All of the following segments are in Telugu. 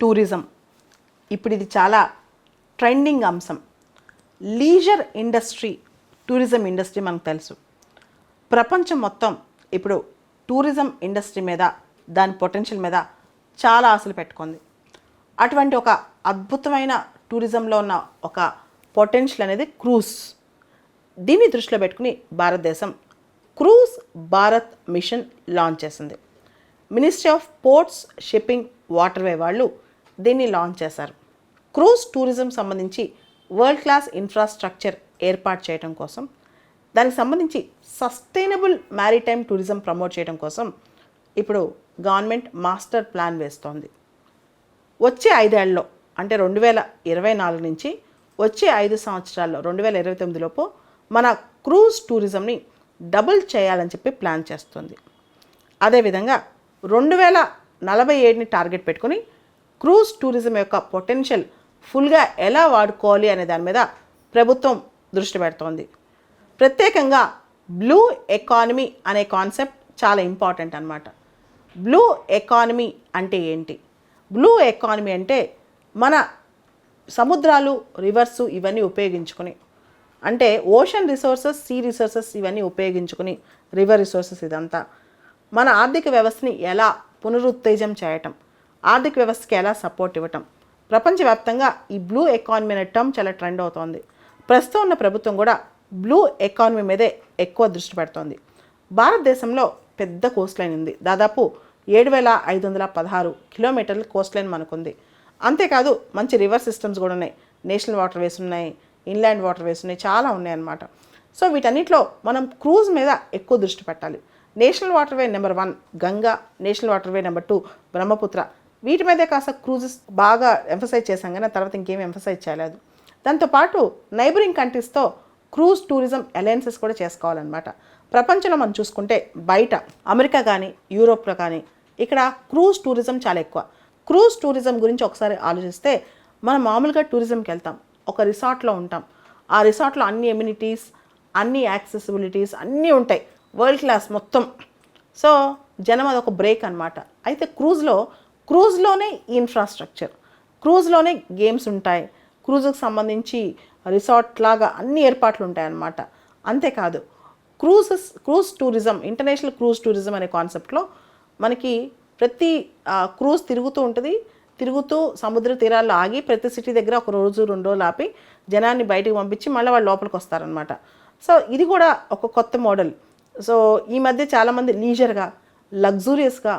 టూరిజం ఇప్పుడు ఇది చాలా ట్రెండింగ్ అంశం. లీజర్ ఇండస్ట్రీ, టూరిజం ఇండస్ట్రీ మనకు తెలుసు. ప్రపంచం మొత్తం ఇప్పుడు టూరిజం ఇండస్ట్రీ మీద, దాని పొటెన్షియల్ మీద చాలా ఆశలు పెట్టుకుంది. అటువంటి ఒక అద్భుతమైన టూరిజంలో ఉన్న ఒక పొటెన్షియల్ అనేది క్రూజ్. దీన్ని దృష్టిలో పెట్టుకుని భారతదేశం క్రూజ్ భారత్ మిషన్ లాంచ్ చేసింది. Ministry of ports, shipping, waterway వాళ్ళు దీన్ని లాంచ్ చేశారు. క్రూజ్ టూరిజం సంబంధించి వరల్డ్ క్లాస్ ఇన్ఫ్రాస్ట్రక్చర్ ఏర్పాటు చేయడం కోసం, దానికి సంబంధించి సస్టైనబుల్ మ్యారిటైమ్ టూరిజం ప్రమోట్ చేయడం కోసం ఇప్పుడు గవర్నమెంట్ మాస్టర్ ప్లాన్ వేస్తోంది. వచ్చే 5 ఏళ్లలో అంటే 2024 నుంచి వచ్చే 5 సంవత్సరాల్లో 2029 లోపు మన క్రూజ్ టూరిజంని డబుల్ చేయాలని చెప్పి ప్లాన్ చేస్తుంది. అదేవిధంగా 2047ని టార్గెట్ పెట్టుకుని క్రూజ్ టూరిజం యొక్క పొటెన్షియల్ ఫుల్గా ఎలా వాడుకోవాలి అనే దాని మీద ప్రభుత్వం దృష్టి పెడుతోంది. ప్రత్యేకంగా బ్లూ ఎకానమీ అనే కాన్సెప్ట్ చాలా ఇంపార్టెంట్ అన్నమాట. బ్లూ ఎకానమీ అంటే ఏంటి? బ్లూ ఎకానమీ అంటే మన సముద్రాలు, రివర్సు ఇవన్నీ ఉపయోగించుకుని, అంటే ఓషన్ రిసోర్సెస్, సీ రిసోర్సెస్ ఇవన్నీ ఉపయోగించుకుని, రివర్ రిసోర్సెస్ ఇదంతా మన ఆర్థిక వ్యవస్థని ఎలా పునరుత్తేజం చేయటం, ఆర్థిక వ్యవస్థకి ఎలా సపోర్ట్ ఇవ్వటం, ప్రపంచవ్యాప్తంగా ఈ బ్లూ ఎకానమీ అనే టర్మ్ చాలా ట్రెండ్ అవుతోంది. ప్రస్తుతం ఉన్న ప్రభుత్వం కూడా బ్లూ ఎకానమీ మీదే ఎక్కువ దృష్టి పెడుతోంది. భారతదేశంలో పెద్ద కోస్ట్ లైన్ ఉంది. దాదాపు 7,516 కిలోమీటర్ల కోస్ట్ లైన్ మనకుంది. అంతేకాదు మంచి రివర్ సిస్టమ్స్ కూడా ఉన్నాయి. నేషనల్ వాటర్ వేస్ ఉన్నాయి, ఇన్లాండ్ వాటర్ వేస్ ఉన్నాయి, చాలా ఉన్నాయన్నమాట. సో వీటన్నిటిలో మనం క్రూజ్ మీద ఎక్కువ దృష్టి పెట్టాలి. National waterway number 1 Ganga, national waterway number 2 Brahmaputra, వీటి మీదే కాస్త క్రూజెస్ బాగా ఎంఫసైజ్ చేశాం కానీ తర్వాత ఇంకేం ఎంఫసైజ్ చేయలేదు. దాంతోపాటు నైబరింగ్ కంట్రీస్తో క్రూజ్ టూరిజం అలయన్సెస్ కూడా చేసుకోవాలన్నమాట. ప్రపంచంలో మనం చూసుకుంటే బయట అమెరికా కానీ, యూరోప్లో కానీ ఇక్కడ క్రూజ్ టూరిజం చాలా ఎక్కువ. క్రూజ్ టూరిజం గురించి ఒకసారి ఆలోచిస్తే మనం మామూలుగా టూరిజంకి వెళ్తాం, ఒక రిసార్ట్లో ఉంటాం. ఆ రిసార్ట్లో అన్ని ఎమ్యూనిటీస్, అన్ని యాక్సెసిబిలిటీస్ అన్నీ ఉంటాయి, వరల్డ్ క్లాస్ మొత్తం. సో జనం అదొక బ్రేక్ అనమాట. అయితే క్రూజ్లోనే ఈ ఇన్ఫ్రాస్ట్రక్చర్, క్రూజ్లోనే గేమ్స్ ఉంటాయి, క్రూజ్కి సంబంధించి రిసార్ట్ లాగా అన్ని ఏర్పాట్లు ఉంటాయన్నమాట. అంతేకాదు cruise tourism, international cruise tourism అనే కాన్సెప్ట్లో మనకి ప్రతి క్రూజ్ తిరుగుతూ ఉంటుంది. తిరుగుతూ సముద్ర తీరాల్లో ఆగి ప్రతి సిటీ దగ్గర 1 రోజు 2 రోజులు ఆపి జనాన్ని బయటకు పంపించి మళ్ళీ వాళ్ళు లోపలికి వస్తారనమాట. సో ఇది కూడా ఒక కొత్త మోడల్. సో ఈ మధ్య చాలామంది లీజర్గా, లగ్జూరియస్గా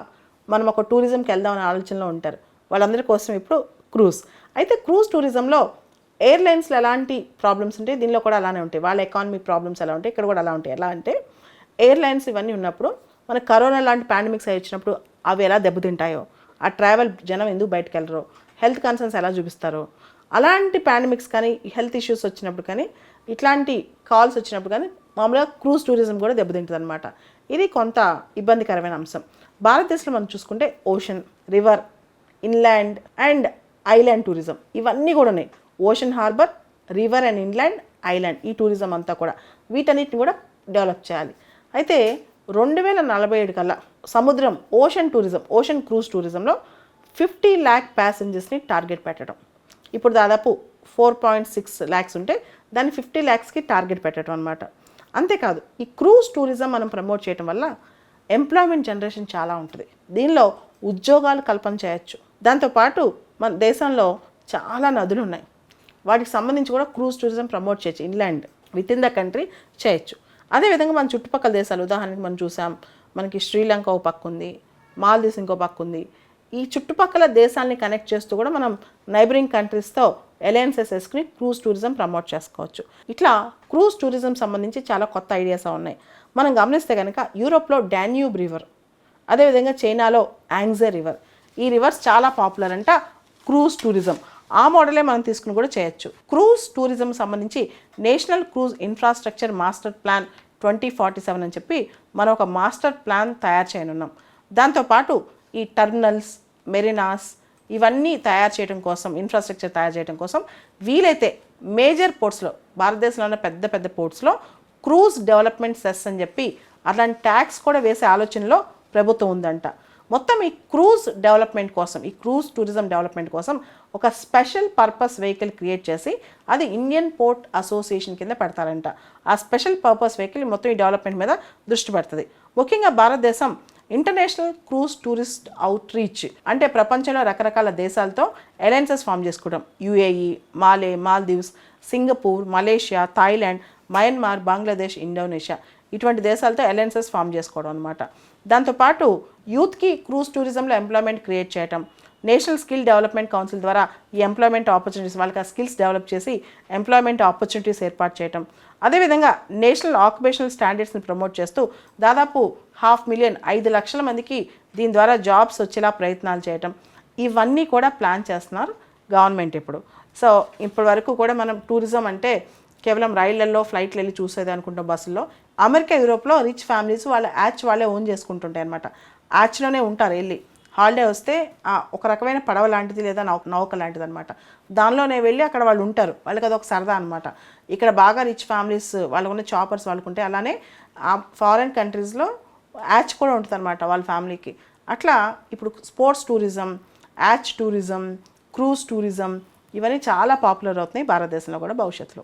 మనం ఒక టూరిజంకి వెళ్దామనే ఆలోచనలో ఉంటారు. వాళ్ళందరి కోసం ఇప్పుడు క్రూజ్. అయితే క్రూజ్ టూరిజంలో ఎయిర్లైన్స్లో ఎలాంటి ప్రాబ్లమ్స్ ఉంటాయి, దీనిలో కూడా అలానే ఉంటాయి. వాళ్ళ ఎకానమీ ప్రాబ్లమ్స్ ఎలా ఉంటాయి, ఇక్కడ కూడా అలా ఉంటాయి. ఎలా అంటే ఎయిర్లైన్స్ ఇవన్నీ ఉన్నప్పుడు మన కరోనా లాంటి పాండమిక్స్ అవి వచ్చినప్పుడు అవి ఎలా దెబ్బతింటాయో, ఆ ట్రావెల్ జనం ఎందుకు బయటకు వెళ్ళరో, హెల్త్ కన్సర్న్స్ ఎలా చూపిస్తారో, అలాంటి పాండమిక్స్ కానీ, హెల్త్ ఇష్యూస్ వచ్చినప్పుడు కానీ, ఇట్లాంటి కాల్స్ వచ్చినప్పుడు కానీ మామూలుగా క్రూజ్ టూరిజం కూడా దెబ్బతింటుంది అనమాట. ఇది కొంత ఇబ్బందికరమైన అంశం. భారతదేశంలో మనం చూసుకుంటే ocean, river, inland and island tourism ఇవన్నీ కూడా ఉన్నాయి. Ocean harbour, river and inland, island, ఈ టూరిజం అంతా కూడా వీటన్నిటిని కూడా డెవలప్ చేయాలి. అయితే 2047 కల్లా సముద్రం, ఓషన్ టూరిజం, ఓషన్ క్రూజ్ టూరిజంలో 50 lakh ప్యాసింజర్స్ని టార్గెట్ పెట్టడం. ఇప్పుడు దాదాపు 4.6 lakhs ఉంటే దాన్ని 50 lakhsకి టార్గెట్ పెట్టడం అనమాట. అంతేకాదు ఈ క్రూజ్ టూరిజం మనం ప్రమోట్ చేయడం వల్ల ఎంప్లాయ్మెంట్ జనరేషన్ చాలా ఉంటుంది. దీనిలో ఉద్యోగాలు కల్పన చేయొచ్చు. దాంతోపాటు మన దేశంలో చాలా నదులు ఉన్నాయి, వాటికి సంబంధించి కూడా క్రూజ్ టూరిజం ప్రమోట్ చేయొచ్చు. Inland with in the country చేయొచ్చు. అదేవిధంగా మన చుట్టుపక్కల దేశాలు, ఉదాహరణకి మనం చూసాం, మనకి శ్రీలంక ఒక పక్క ఉంది, మాల్దీవ్స్ ఇంకో పక్క ఉంది. ఈ చుట్టుపక్కల దేశాలని కనెక్ట్ చేస్తూ కూడా మనం నైబరింగ్ కంట్రీస్తో అలయన్సెస్ వేసుకుని క్రూజ్ టూరిజం ప్రమోట్ చేసుకోవచ్చు. ఇట్లా క్రూజ్ టూరిజం సంబంధించి చాలా కొత్త ఐడియాస్ ఉన్నాయి. మనం గమనిస్తే కనుక యూరోప్లో డాన్యూబ్ రివర్, అదేవిధంగా చైనాలో యాంగ్జే రివర్, ఈ రివర్స్ చాలా పాపులర్ అంట క్రూజ్ టూరిజం. ఆ మోడలే మనం తీసుకుని కూడా చేయొచ్చు. క్రూజ్ టూరిజం సంబంధించి national cruise infrastructure master plan 2047 అని చెప్పి మనం ఒక మాస్టర్ ప్లాన్ తయారు చేయనున్నాం. దాంతోపాటు ఈ టర్మినల్స్, మెరీనాస్ ఇవన్నీ తయారు చేయడం కోసం, ఇన్ఫ్రాస్ట్రక్చర్ తయారు చేయడం కోసం వీలైతే మేజర్ పోర్ట్స్లో, భారతదేశంలో ఉన్న పెద్ద పెద్ద పోర్ట్స్లో క్రూజ్ డెవలప్మెంట్ సెస్ అని చెప్పి అట్లాంటి ట్యాక్స్ కూడా వేసే ఆలోచనలో ప్రభుత్వం ఉందంట. మొత్తం ఈ క్రూజ్ డెవలప్మెంట్ కోసం, ఈ క్రూజ్ టూరిజం డెవలప్మెంట్ కోసం ఒక స్పెషల్ పర్పస్ వెహికల్ క్రియేట్ చేసి అది ఇండియన్ పోర్ట్ అసోసియేషన్ కింద పెడతారంట. ఆ స్పెషల్ పర్పస్ వెహికల్ మొత్తం ఈ డెవలప్మెంట్ మీద దృష్టి పెడుతుంది. ముఖ్యంగా భారతదేశం international cruise tourist out reach అంటే ప్రపంచంలో రకరకాల దేశాలతో అలయన్సెస్ ఫామ్ చేసుకోవడం. UAE, Male, Maldives, Singapore, Malaysia, Thailand, Myanmar, Bangladesh, Indonesia ఇటువంటి దేశాలతో అలయన్సెస్ ఫామ్ చేసుకోవడం అనమాట. దాంతోపాటు యూత్కి క్రూజ్ టూరిజంలో ఎంప్లాయ్మెంట్ క్రియేట్ చేయటం, నేషనల్ స్కిల్ డెవలప్మెంట్ కౌన్సిల్ ద్వారా ఈ ఎంప్లాయ్మెంట్ ఆపర్చునిటీస్, వాళ్ళకి ఆ స్కిల్స్ డెవలప్ చేసి ఎంప్లాయ్మెంట్ ఆపర్చునిటీస్ ఏర్పాటు చేయటం. అదేవిధంగా నేషనల్ ఆక్యుపేషనల్ స్టాండర్డ్స్ని ప్రమోట్ చేస్తూ దాదాపు 500,000 5 లక్షల మందికి దీని ద్వారా జాబ్స్ వచ్చేలా ప్రయత్నాలు చేయటం, ఇవన్నీ కూడా ప్లాన్ చేస్తున్నారు గవర్నమెంట్ ఇప్పుడు. సో ఇప్పటి వరకు కూడా మనం టూరిజం అంటే కేవలం రైళ్లలో ఫ్లైట్లు వెళ్ళి చూసేది అనుకుంటాం, బస్సుల్లో. అమెరికా, యూరోప్లో రిచ్ ఫ్యామిలీస్ వాళ్ళ యాచ్ వాళ్ళే ఓన్ చేసుకుంటుంటాయి అనమాట. యాచ్లోనే ఉంటారు వెళ్ళి. హాలిడే వస్తే ఒక రకమైన పడవ లాంటిది లేదా నౌక లాంటిది అనమాట, దానిలోనే వెళ్ళి అక్కడ వాళ్ళు ఉంటారు. వాళ్ళకి అదొక సరదా అనమాట. ఇక్కడ బాగా రిచ్ ఫ్యామిలీస్ వాళ్ళకు ఉన్న చాపర్స్ వాళ్ళకుంటే, అలానే ఆ ఫారెన్ కంట్రీస్లో యాచ్ కూడా ఉంటుంది అనమాట వాళ్ళ ఫ్యామిలీకి. అట్లా ఇప్పుడు sports tourism, yacht tourism, cruise tourism ఇవన్నీ చాలా పాపులర్ అవుతున్నాయి భారతదేశంలో కూడా భవిష్యత్తులో.